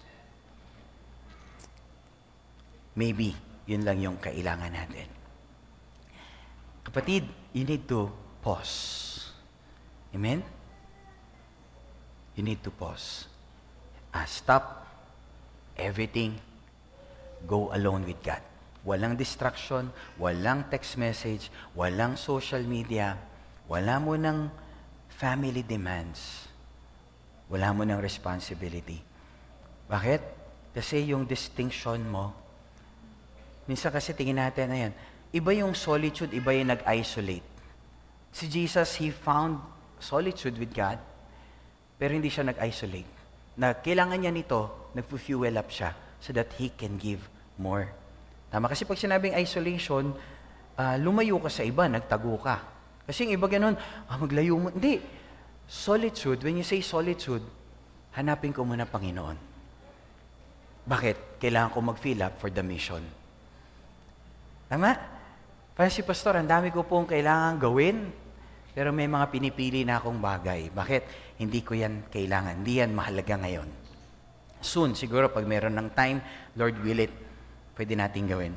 Maybe, yun lang yung kailangan natin. Kapatid, you need to pause. Amen? You need to pause. Stop everything. Go alone with God. Walang distraction, walang text message, walang social media, wala mo ng family demands, wala mo ng responsibility. Bakit? Kasi yung distinction mo, minsan kasi tingin natin na yan, iba yung solitude, iba yung nag-isolate. Si Jesus, He found solitude with God, pero hindi siya nag-isolate. Na kailangan niya nito, nag-fuel up siya so that He can give more. Tama, kasi pag sinabing isolation, lumayo ka sa iba, nagtago ka. Kasi yung iba ganun, maglayo mo. Hindi. Solitude, when you say solitude, hanapin ko muna Panginoon. Bakit? Kailangan ko mag-fill up for the mission. Tama? Parang si Pastor, ang dami ko pong kailangan gawin, pero may mga pinipili na akong bagay. Bakit? Hindi ko yan kailangan. Hindi yan mahalaga ngayon. Soon, siguro, pag meron ng time, Lord will it, pwede natin gawin.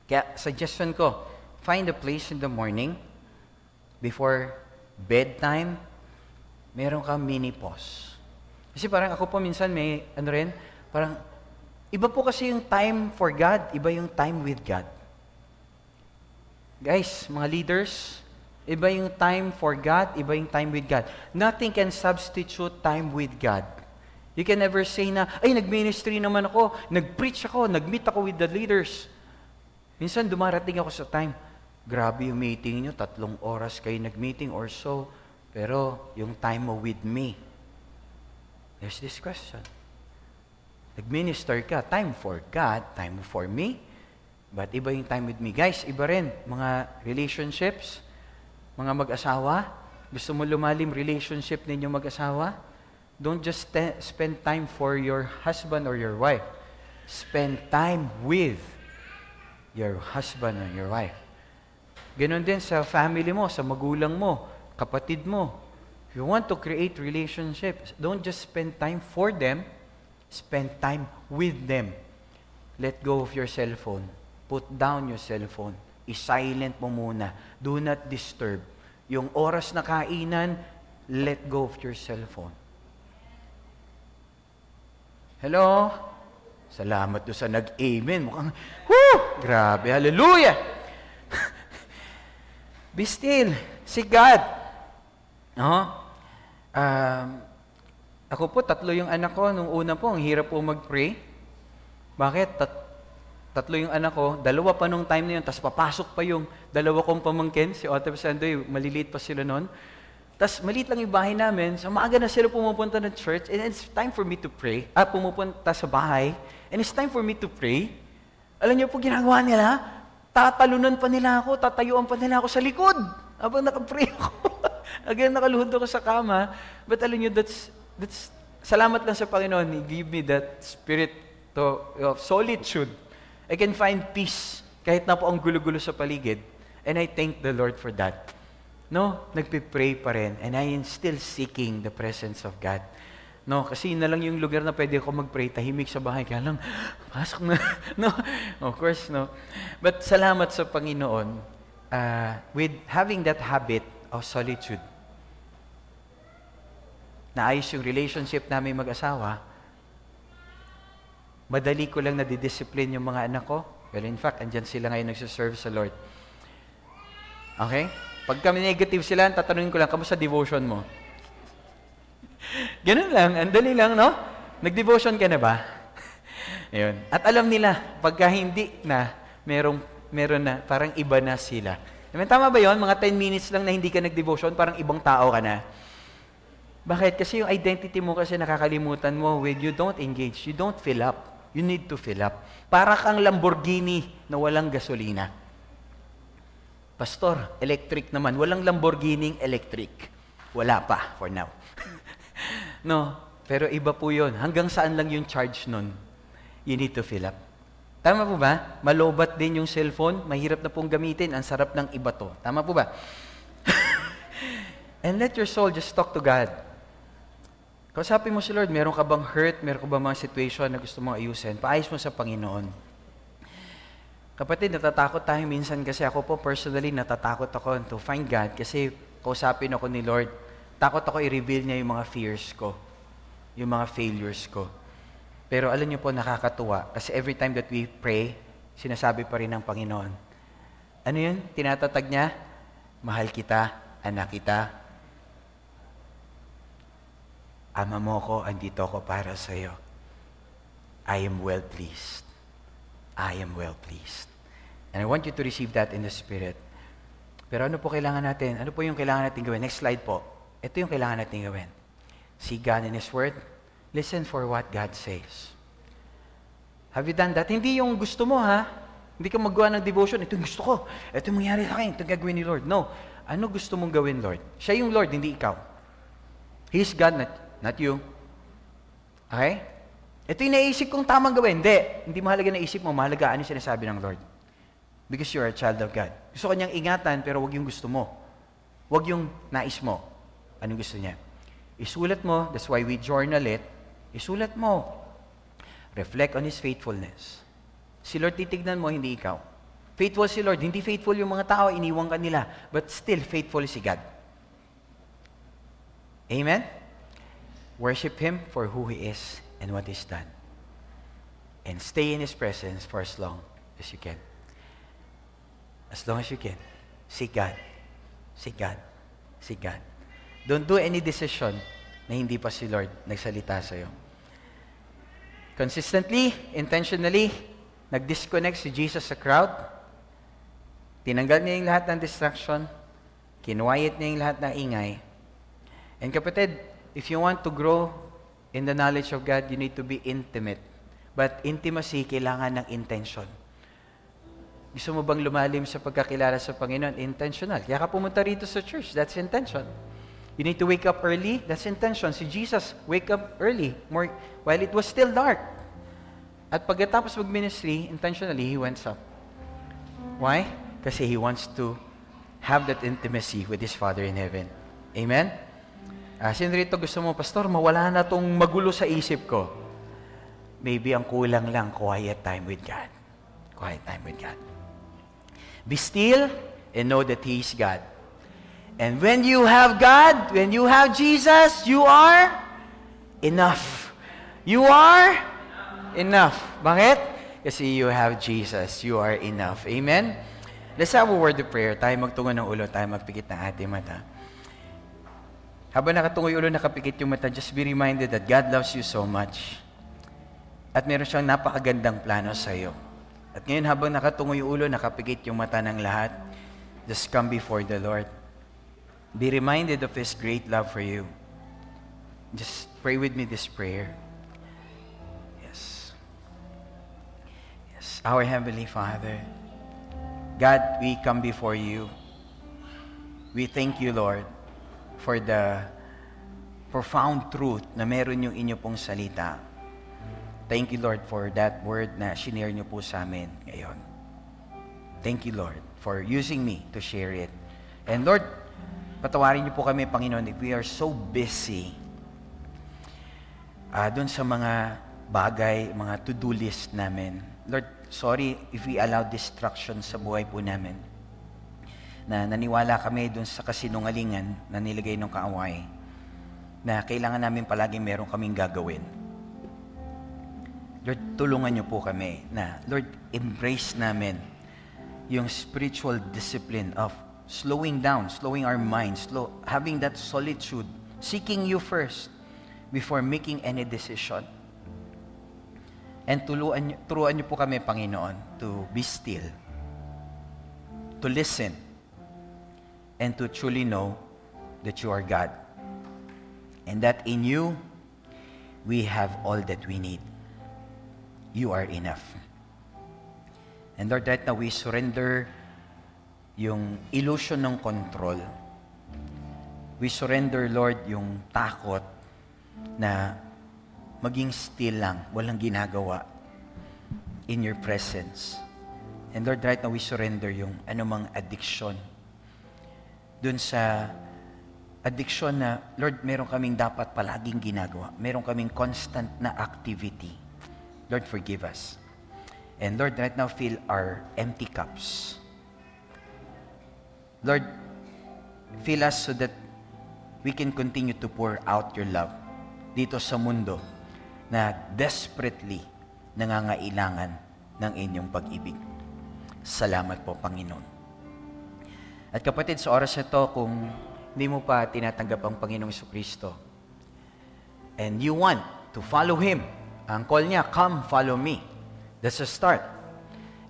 Kaya, suggestion ko, find a place in the morning, before bedtime, meron kang mini pause. Kasi parang ako po minsan may, parang, iba po kasi yung time for God, iba yung time with God. Guys, mga leaders, iba yung time for God, iba yung time with God. Nothing can substitute time with God. You can never say na, ay, nag-ministry naman ako, nag-preach ako, nag-meet ako with the leaders. Minsan dumarating ako sa time, grabe yung meeting nyo, 3 oras kayo nag-meeting or so, pero yung time mo with me, there's this question. Nag-minister ka, time for God, time for me, but iba yung time with me. Guys, iba rin, mga relationships, mga mag-asawa, gusto mo lumalim relationship ninyo mag-asawa, don't just spend time for your husband or your wife. Spend time with your husband or your wife. Ganon din sa family mo, sa magulang mo, kapatid mo. If you want to create relationships, don't just spend time for them, spend time with them. Let go of your cell phone. Put down your cell phone. I-silent mo muna. Do not disturb. Yung oras na kainan, let go of your cell phone. Hello? Salamat doon sa nag-amen. Mukhang, whoo! Grabe, hallelujah! Be still. See God. Ako po, 3 yung anak ko. Nung una po, ang hirap po mag-pray. Bakit? 3 yung anak ko. 2 pa nung time na yun. Tapos papasok pa yung 2 kong pamangkin. Si Otto Sandoy, maliliit pa sila noon. Tapos maliit lang yung bahay namin. So maaga na sila pumupunta ng church. And it's time for me to pray. Pumupunta sa bahay. And it's time for me to pray. Alam niyo po, ginagawa nila? Tatalunan pa nila ako. Tatayuan pa nila ako sa likod. Habang nakapray ako. Again, nakaluhod ako sa kama. But alam niyo, that's salamat lang sa Panginoon. He gave me that spirit of solitude. I can find peace kahit na po ang gulo-gulo sa paligid. And I thank the Lord for that. No, nagpipray pa rin. And I am still seeking the presence of God. No, kasi yun na lang yung lugar na pwede ako mag-pray. Tahimik sa bahay. Kaya lang, pasok na. No, of course, no. But salamat sa Panginoon with having that habit of solitude. Naayos yung relationship namin mag-asawa. Madali ko lang nadidiscipline yung mga anak ko. Well, in fact, andyan sila ngayon nagsiserve sa Lord. Okay? Pag kami negative sila, tatanungin ko lang, kamusta devotion mo? Ganun lang, andali lang, no? Nag-devotion ka na ba? Ayun. At alam nila, pagka hindi na, meron na, parang iba na sila. Tama ba yun? Mga 10 minutes lang na hindi ka nag-devotion, parang ibang tao ka na. Bakit? Kasi yung identity mo kasi nakakalimutan mo when you don't engage, you don't fill up. You need to fill up. Para kang Lamborghini na walang gasolina. Pastor, electric naman. Walang Lamborghini electric. Wala pa, for now. No, pero iba po yun. Hanggang saan lang yung charge nun? You need to fill up. Tama po ba? Malobat din yung cellphone. Mahirap na pong gamitin. Ang sarap ng iba to. Tama po ba? And let your soul just talk to God. Kausapin mo si Lord, meron ka bang hurt? Meron ka bang mga situation na gusto mong ayusin? Paayos mo sa Panginoon. Kapatid, natatakot tayo minsan kasi ako po personally natatakot ako to find God kasi kausapin ako ni Lord. Takot ako i-reveal niya yung mga fears ko, yung mga failures ko. Pero alam niyo po, nakakatuwa kasi every time that we pray, sinasabi pa rin ng Panginoon. Ano yun? Tinatatag niya? Mahal kita, anak kita. Ama mo ko, andito ako para sa iyo. I am well pleased. I am well pleased. And I want you to receive that in the Spirit. Pero ano po kailangan natin? Ano po yung kailangan natin gawin? Next slide po. Ito yung kailangan natin gawin. See God in His Word. Listen for what God says. Have you done that? Hindi yung gusto mo, ha? Hindi ka magawa ng devotion. Ito yung gusto ko. Ito yung mangyari sa akin. Ito yung gagawin ni Lord. No. Ano gusto mong gawin, Lord? Siya yung Lord, hindi ikaw. He's God, not you. Okay? Ito yung naisip kong tamang gawin. Hindi mahalaga na isip mo. Mahalaga ano yung sinasabi ng Lord. Because you are a child of God. Gusto kanyang ingatan, pero wag yung gusto mo. Wag yung nais mo. Anong gusto niya? Isulat mo. That's why we journal it. Isulat mo. Reflect on His faithfulness. Si Lord titignan mo, hindi ikaw. Faithful si Lord. Hindi faithful yung mga tao, iniwang ka nila. But still, faithful si God. Amen? Worship Him for who He is and what He's done. And stay in His presence for as long as you can. As long as you can. Seek God. Seek God. Seek God. Don't do any decision na hindi pa si Lord nagsalita sa'yo. Consistently, intentionally, nag-disconnect si Jesus sa crowd. Tinanggal niya yung lahat ng distraction. Kinuwayat niya yung lahat ng ingay. And kapatid, if you want to grow in the knowledge of God, you need to be intimate. But intimacy, kailangan ng intention. Gusto mo bang lumalim sa pagkakilala sa Panginoon? Intentional. Kaya ka pumunta rito sa church. That's intention. You need to wake up early. That's intention. Si Jesus, wake up early while it was still dark. At pagkatapos mag-ministry, intentionally, He went up. Why? Kasi He wants to have that intimacy with His Father in heaven. Amen? Sino rito gusto mo, Pastor, mawala na tong magulo sa isip ko. Maybe ang kulang lang, quiet time with God. Quiet time with God. Be still and know that He is God. And when you have God, when you have Jesus, you are enough. You are enough. Bakit? Kasi you have Jesus. You are enough. Amen? Let's have a word of prayer. Tayo magtungo ng ulo, tayo magpikit ng ating mata. Habang nakatungo yung ulo, nakapikit yung mata, just be reminded that God loves you so much. At meron siyang napakagandang plano sa iyo. At ngayon, habang nakatungo yung ulo, nakapikit yung mata ng lahat, just come before the Lord. Be reminded of His great love for you. Just pray with me this prayer. Yes. Yes. Our Heavenly Father, God, we come before you. We thank you, Lord, for the profound truth na meron yung inyo pong salita. Thank you, Lord, for that word na shinare niyo po sa amin ngayon. Thank you, Lord, for using me to share it. And Lord, patawarin niyo po kami, Panginoon, if we are so busy doon sa mga bagay, mga to-do list namin. Lord, sorry if we allow distraction sa buhay po namin. Na naniwala kami doon sa kasinungalingan na nilagay ng kaaway na kailangan namin palagi meron kaming gagawin. Lord, tulungan niyo po kami na, Lord, embrace namin yung spiritual discipline of slowing down, slowing our minds, having that solitude, seeking you first before making any decision. And turuan niyo po kami, Panginoon, to be still, to listen, and to truly know that you are God. And that in you, we have all that we need. You are enough. And Lord, right now we surrender yung illusion ng control. We surrender, Lord, yung takot na maging still lang, walang ginagawa in your presence. And Lord, right now we surrender yung anumang addiction. Dun sa addiction na, Lord, meron kaming dapat palaging ginagawa. Meron kaming constant na activity. Lord, forgive us. And Lord, right now fill our empty cups. Lord, fill us so that we can continue to pour out your love dito sa mundo na desperately nangangailangan ng inyong pag-ibig. Salamat po, Panginoon. At kapatid, sa oras na ito, kung hindi mo pa tinatanggap ang Panginoong Jesucristo, and you want to follow Him, ang call niya, come, follow me. That's a start.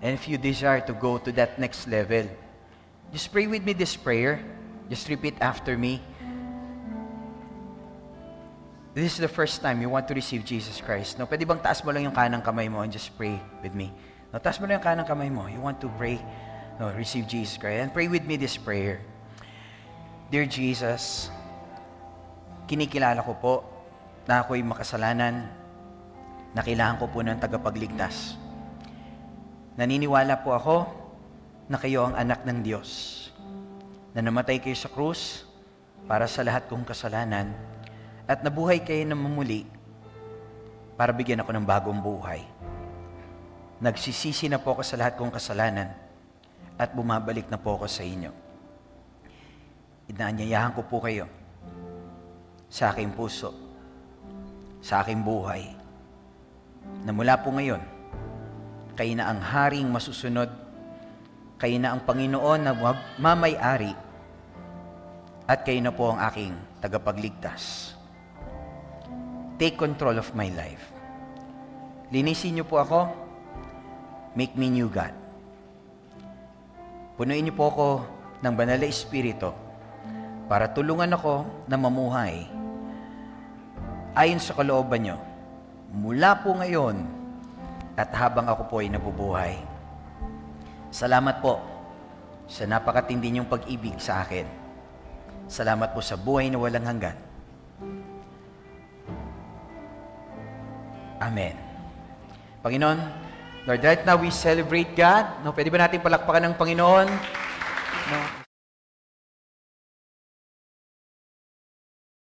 And if you desire to go to that next level, just pray with me this prayer. Just repeat after me. This is the first time you want to receive Jesus Christ. No, pwede bang taas mo lang yung kanang kamay mo and just pray with me? No, taas mo lang yung kanang kamay mo. You want to pray, no, receive Jesus Christ. And pray with me this prayer. Dear Jesus, kinikilala ko po na ako'y makasalanan, na kailangan ko po ng tagapagligtas. Naniniwala po ako na kayo ang anak ng Diyos, na namatay kayo sa krus para sa lahat kong kasalanan, at nabuhay kayo na mamuli para bigyan ako ng bagong buhay. Nagsisisi na po ako sa lahat kong kasalanan at bumabalik na po ako sa inyo. Inaanyayahan ko po kayo sa aking puso, sa aking buhay, na mula po ngayon, kayo na ang haring masusunod, kayo na ang Panginoon na mamay-ari, at kayo na po ang aking tagapagligtas. Take control of my life. Linisin niyo po ako. Make me new, God. Punuin niyo po ako ng banal na Espiritu para tulungan ako na mamuhay ayon sa kalooban niyo mula po ngayon at habang ako po ay nabubuhay. Salamat po sa napakatindi niyong pag-ibig sa akin. Salamat po sa buhay na walang hanggan. Amen. Panginoon, Lord, right now we celebrate God. No, pwede ba natin palakpakan ng Panginoon? No.